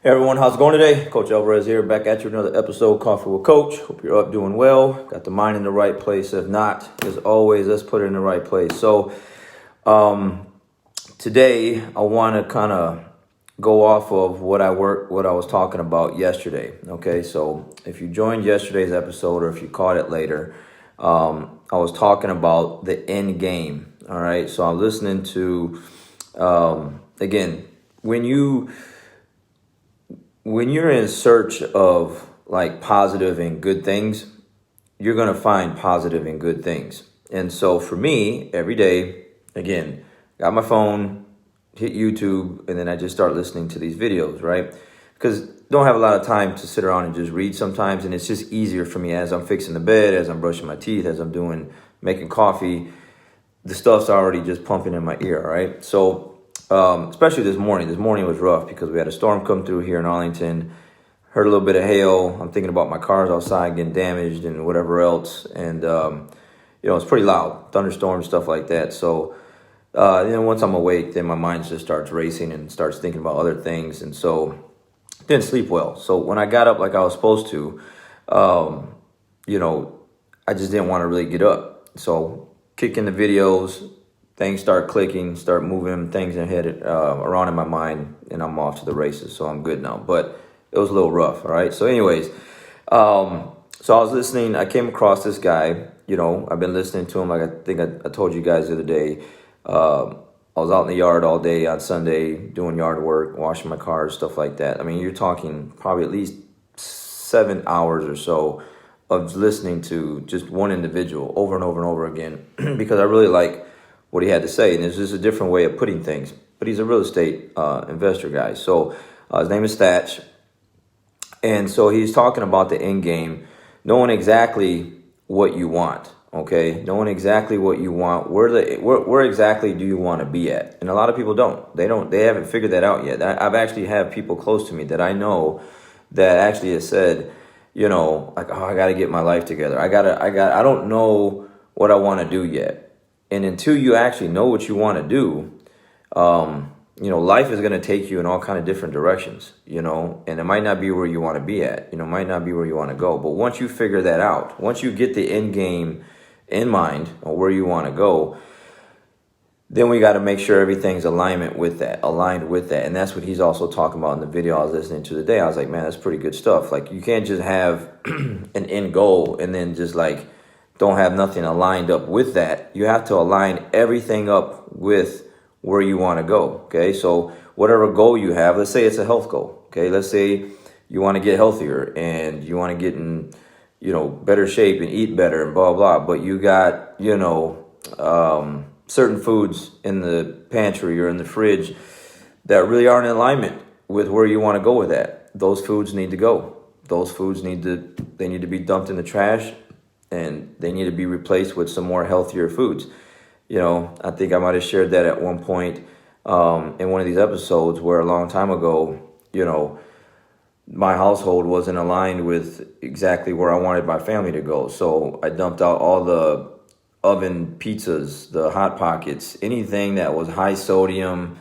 Hey everyone, how's it going today? Coach Alvarez here, back at you with another episode, Coffee with Coach. Hope you're up doing well, got the mind in the right place. If not, as always, let's put it in the right place. So today I want to kind of go off of what I was talking about yesterday. Okay, so if you joined yesterday's episode or if you caught it later, I was talking about the end game. All right, so I'm listening to again when you're in search of like positive and good things, you're going to find positive and good things. And so for me, every day, again, got my phone, hit YouTube, and then I just start listening to these videos, right? Because don't have a lot of time to sit around and just read sometimes. And it's just easier for me as I'm fixing the bed, as I'm brushing my teeth, as I'm making coffee. The stuff's already just pumping in my ear, right? So especially this morning. This morning was rough because we had a storm come through here in Arlington. Heard a little bit of hail. I'm thinking about my cars outside getting damaged and whatever else. And, it's pretty loud. Thunderstorms, stuff like that. So, once I'm awake, then my mind just starts racing and starts thinking about other things. And so didn't sleep well. So when I got up like I was supposed to, I just didn't want to really get up. So kicking the videos, things start clicking, start moving, things in head around in my mind, and I'm off to the races. So I'm good now. But it was a little rough. All right. So anyways, so I was listening. I came across this guy. I've been listening to him. Like I think I told you guys the other day. I was out in the yard all day on Sunday doing yard work, washing my cars, stuff like that. I mean, you're talking probably at least 7 hours or so of listening to just one individual over and over and over again because I really like what he had to say. And it's just a different way of putting things. But he's a real estate investor guy. So his name is Thatch. And so he's talking about the end game, knowing exactly what you want. Okay, knowing exactly what you want, where exactly do you want to be at? And a lot of people don't. They haven't figured that out yet. I've actually had people close to me that I know that actually have said, like, oh, I got to get my life together. I don't know what I want to do yet. And until you actually know what you want to do, life is going to take you in all kind of different directions, and it might not be where you want to be at, might not be where you want to go. But once you figure that out, once you get the end game in mind or where you want to go, then we got to make sure everything's aligned with that. And that's what he's also talking about in the video I was listening to today. I was like, man, that's pretty good stuff. Like, you can't just have an end goal and then just like don't have nothing aligned up with that. You have to align everything up with where you want to go. Okay, so whatever goal you have, let's say it's a health goal. Okay, let's say you want to get healthier and you want to get in better shape and eat better and blah, blah. But you got, certain foods in the pantry or in the fridge that really aren't in alignment with where you want to go with that. Those foods need to go. Those foods need to be dumped in the trash and they need to be replaced with some more healthier foods. I think I might have shared that at one point in one of these episodes where a long time ago, my household wasn't aligned with exactly where I wanted my family to go. So I dumped out all the oven pizzas, the Hot Pockets, anything that was high sodium,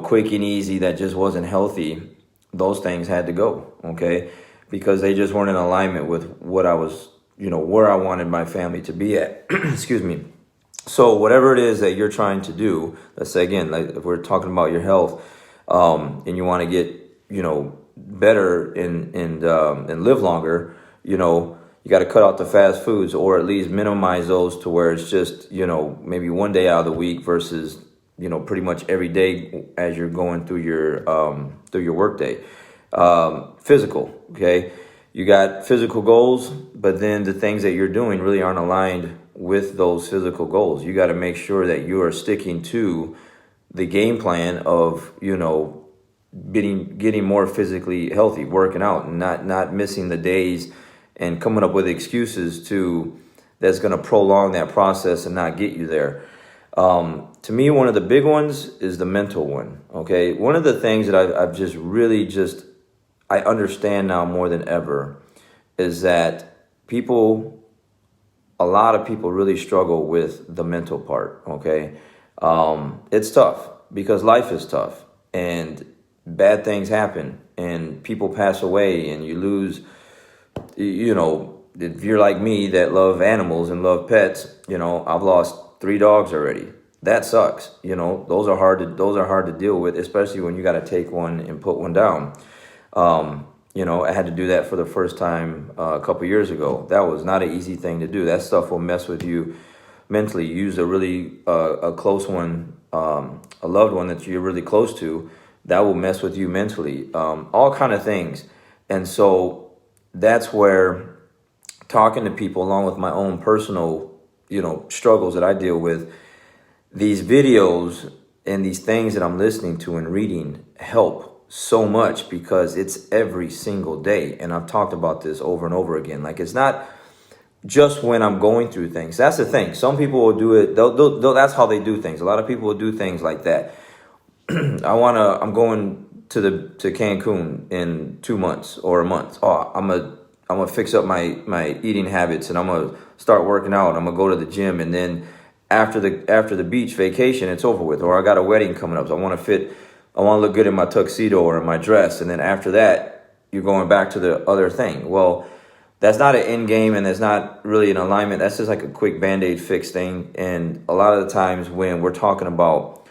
quick and easy that just wasn't healthy. Those things had to go, okay? Because they just weren't in alignment with what I was, where I wanted my family to be at. Excuse me. So whatever it is that you're trying to do, let's say again, like if we're talking about your health, and you want to get, better and live longer, you got to cut out the fast foods or at least minimize those to where it's just, maybe one day out of the week versus, pretty much every day as you're going through your work day. Physical, okay? You got physical goals, but then the things that you're doing really aren't aligned with those physical goals. You got to make sure that you are sticking to the game plan of, getting more physically healthy, working out, and not missing the days and coming up with excuses that's going to prolong that process and not get you there. To me, one of the big ones is the mental one. Okay. One of the things that I've just really I understand now more than ever is that a lot of people really struggle with the mental part. Okay. It's tough because life is tough. And bad things happen and people pass away and you lose, if you're like me that love animals and love pets, I've lost 3 dogs already. That sucks. Those are hard to deal with, especially when you got to take one and put one down. I had to do that for the first time a couple years ago. That was not an easy thing to do. That stuff will mess with you mentally. You use a really a close one, a loved one that you're really close to, that will mess with you mentally. All kind of things. And so that's where talking to people, along with my own personal, struggles that I deal with, these videos and these things that I'm listening to and reading help so much, because it's every single day. And I've talked about this over and over again. Like, it's not just when I'm going through things. That's the thing. Some people will do it. That's how they do things. A lot of people will do things like that. I'm going to Cancun in 2 months or a month. Oh, I'm gonna fix up my eating habits, and I'm gonna start working out. I'm gonna go to the gym, and then after the beach vacation, it's over with. Or I got a wedding coming up, so I want to look good in my tuxedo or in my dress, and then after that, you're going back to the other thing. Well, that's not an end game, and that's not really an alignment. That's just like a quick Band-Aid fix thing. And a lot of the times when we're talking about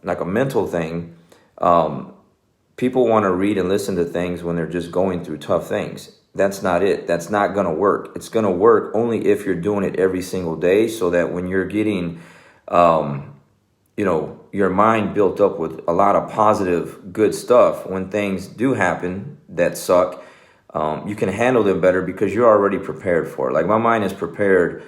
like a mental thing, people want to read and listen to things when they're just going through tough things. That's not it. That's not going to work. It's going to work only if you're doing it every single day, so that when you're getting, your mind built up with a lot of positive, good stuff, when things do happen that suck, you can handle them better because you're already prepared for it. Like, my mind is prepared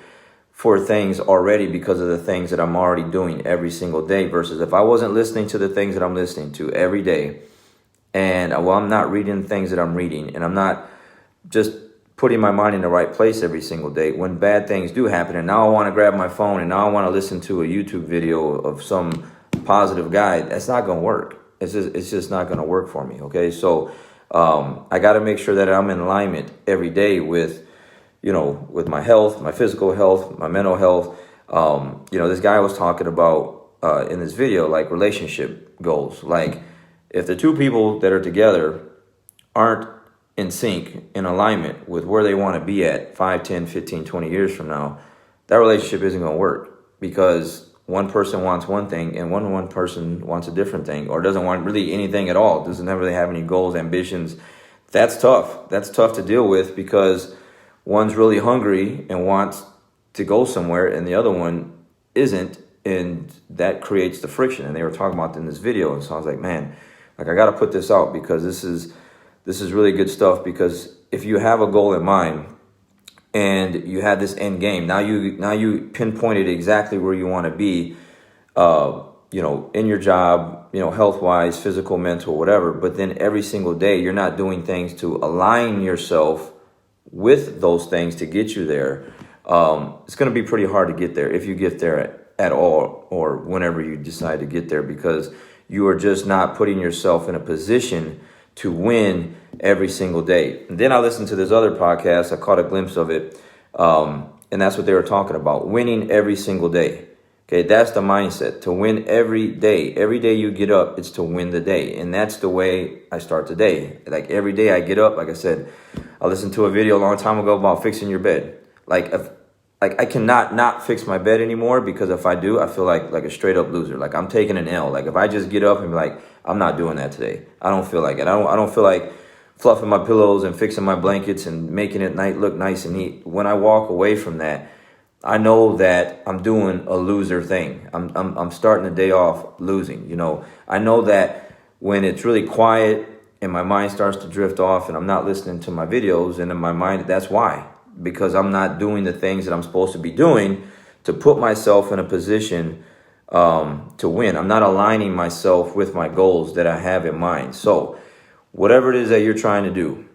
for things already because of the things that I'm already doing every single day, versus if I wasn't listening to the things that I'm listening to every day, and I'm not reading things that I'm reading, and I'm not just putting my mind in the right place every single day, when bad things do happen, and now I want to grab my phone and now I want to listen to a YouTube video of some positive guy, that's not going to work. It's just not going to work for me. Okay. So, I got to make sure that I'm in alignment every day with my health, my physical health, my mental health. This guy was talking about, in this video, like relationship goals. Like, if the two people that are together aren't in sync, in alignment with where they want to be at 5, 10, 15, 20 years from now, that relationship isn't going to work, because one person wants one thing and one person wants a different thing, or doesn't want really anything at all, doesn't really have any goals, ambitions. That's tough. That's tough to deal with, because one's really hungry and wants to go somewhere and the other one isn't, and that creates the friction. And they were talking about in this video, and so I was like, man, like, I got to put this out, because this is really good stuff. Because if you have a goal in mind and you have this end game, now you pinpointed exactly where you want to be, in your job, health wise, physical, mental, whatever. But then every single day, you're not doing things to align yourself with those things to get you there. It's going to be pretty hard to get there, if you get there at all, or whenever you decide to get there, because you are just not putting yourself in a position to win every single day. And then I listened to this other podcast. I caught a glimpse of it. And that's what they were talking about. Winning every single day. Okay, that's the mindset. To win every day. Every day you get up, it's to win the day. And that's the way I start the day. Like, every day I get up, like I said, I listened to a video a long time ago about fixing your bed. Like, I cannot not fix my bed anymore, because if I do, I feel like a straight up loser. Like, I'm taking an L. Like, if I just get up and be like, I'm not doing that today, I don't feel like it. I don't feel like fluffing my pillows and fixing my blankets and making it look nice and neat. When I walk away from that, I know that I'm doing a loser thing. I'm starting the day off losing. I know that when it's really quiet and my mind starts to drift off and I'm not listening to my videos, and in my mind, that's why. Because I'm not doing the things that I'm supposed to be doing to put myself in a position to win. I'm not aligning myself with my goals that I have in mind. So whatever it is that you're trying to do,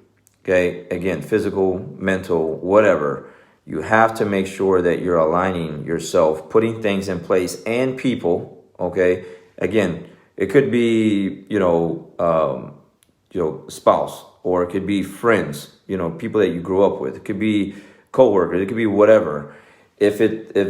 okay, again, physical, mental, whatever, you have to make sure that you're aligning yourself, putting things in place, and people, okay? Again, it could be, spouse, or it could be friends, people that you grew up with. It could be coworkers. It could be whatever. If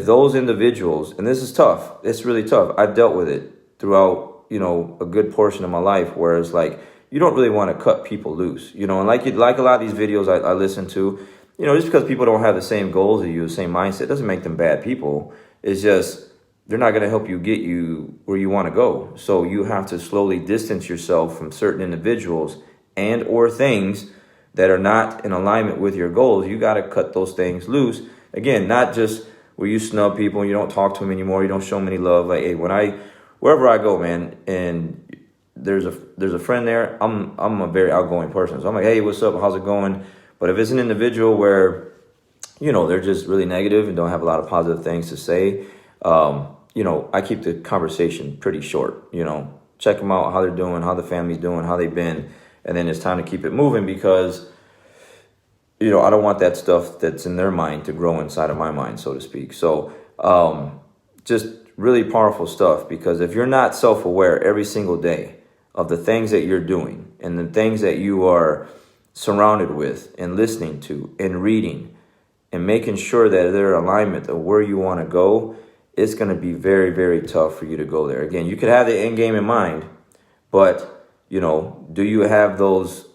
those individuals, and this is tough, it's really tough. I've dealt with it throughout, a good portion of my life where it's like, you don't really want to cut people loose, and like a lot of these videos I listen to, just because people don't have the same goals as you, the same mindset, doesn't make them bad people. It's just, they're not going to help you get you where you want to go. So you have to slowly distance yourself from certain individuals and or things that are not in alignment with your goals. You got to cut those things loose. Again, not just where you snub people and you don't talk to them anymore, you don't show them any love. Like, hey, wherever I go, man, and there's a friend there, I'm a very outgoing person. So I'm like, hey, what's up? How's it going? But if it's an individual where, they're just really negative and don't have a lot of positive things to say, I keep the conversation pretty short. Check them out, how they're doing, how the family's doing, how they've been. And then it's time to keep it moving because, I don't want that stuff that's in their mind to grow inside of my mind, so to speak. So just really powerful stuff, because if you're not self-aware every single day of the things that you're doing and the things that you are surrounded with and listening to and reading and making sure that they're in alignment of where you want to go, it's going to be very, very tough for you to go there. Again, you could have the end game in mind, but do you have those,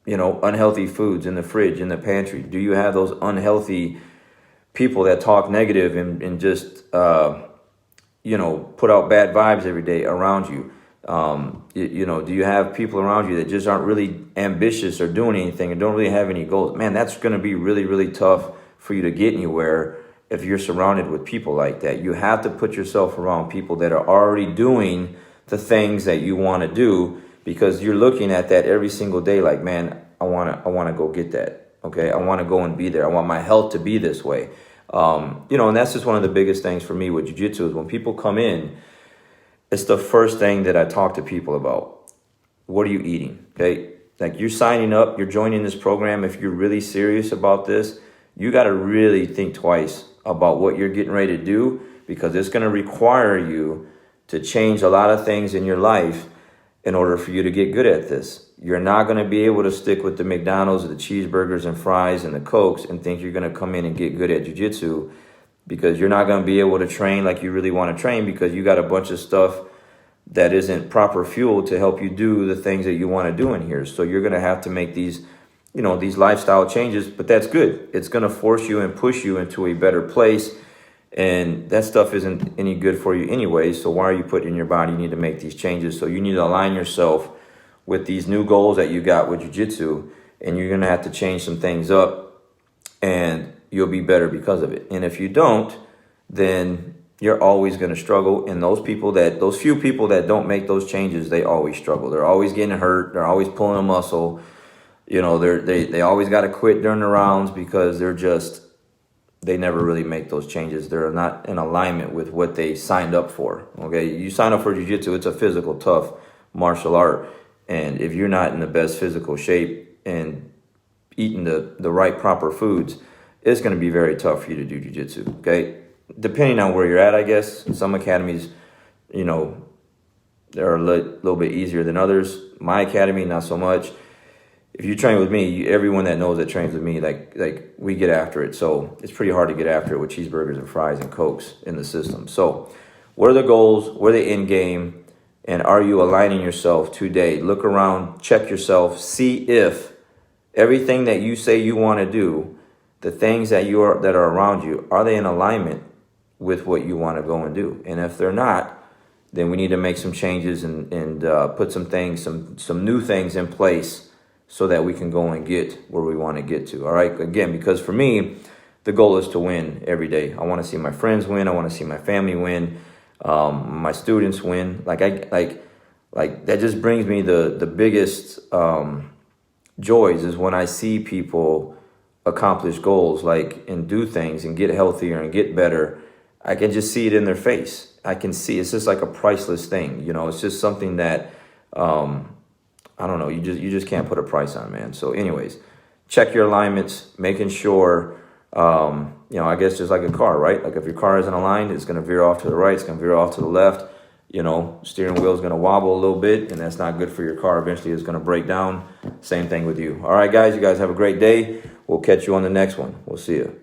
unhealthy foods in the fridge, in the pantry? Do you have those unhealthy people that talk negative and just, put out bad vibes every day around you? Do you have people around you that just aren't really ambitious or doing anything and don't really have any goals? Man, that's going to be really, really tough for you to get anywhere if you're surrounded with people like that. You have to put yourself around people that are already doing the things that you want to do, because you're looking at that every single day like, man, I want to go get that. Okay, I want to go and be there. I want my health to be this way. And that's just one of the biggest things for me with jiu-jitsu is when people come in, it's the first thing that I talk to people about. What are you eating? Okay, like, you're signing up, you're joining this program. If you're really serious about this, you got to really think twice about what you're getting ready to do, because it's going to require you to change a lot of things in your life in order for you to get good at this. You're not going to be able to stick with the McDonald's or the cheeseburgers and fries and the Cokes and think you're going to come in and get good at jiu-jitsu, because you're not going to be able to train like you really want to train, because you got a bunch of stuff that isn't proper fuel to help you do the things that you want to do in here. So you're going to have to make these lifestyle changes, but that's good. It's going to force you and push you into a better place. And that stuff isn't any good for you anyway. So why are you putting in your body? You need to make these changes. So you need to align yourself with these new goals that you got with jiu-jitsu, and you're going to have to change some things up, and you'll be better because of it. And if you don't, then you're always going to struggle. And those few people that don't make those changes, they always struggle. They're always getting hurt. They're always pulling a muscle. They always got to quit during the rounds because they never really make those changes. They're not in alignment with what they signed up for. Okay, you sign up for jiu-jitsu, it's a physical, tough martial art. And if you're not in the best physical shape and eating the right proper foods, it's going to be very tough for you to do jiu-jitsu. Okay, depending on where you're at, I guess. Some academies, they're a little bit easier than others. My academy, not so much. If you train with me, everyone that knows that trains with me, like we get after it. So it's pretty hard to get after it with cheeseburgers and fries and Cokes in the system. So what are the goals? What are the end game? And are you aligning yourself today? Look around, check yourself, see if everything that you say you want to do, the things that that are around you, are they in alignment with what you want to go and do? And if they're not, then we need to make some changes and put some new things in place, so that we can go and get where we want to get to. All right. Again, because for me, the goal is to win every day. I want to see my friends win. I want to see my family win. My students win. Like that just brings me the biggest joys is when I see people accomplish goals, and do things and get healthier and get better. I can just see it in their face. I can see it's just like a priceless thing. It's just something that I don't know. You just can't put a price on, man. So anyways, check your alignments, making sure, I guess just like a car, right? Like if your car isn't aligned, it's going to veer off to the right. It's going to veer off to the left. Steering wheel is going to wobble a little bit, and that's not good for your car. Eventually it's going to break down. Same thing with you. All right, guys, you guys have a great day. We'll catch you on the next one. We'll see you.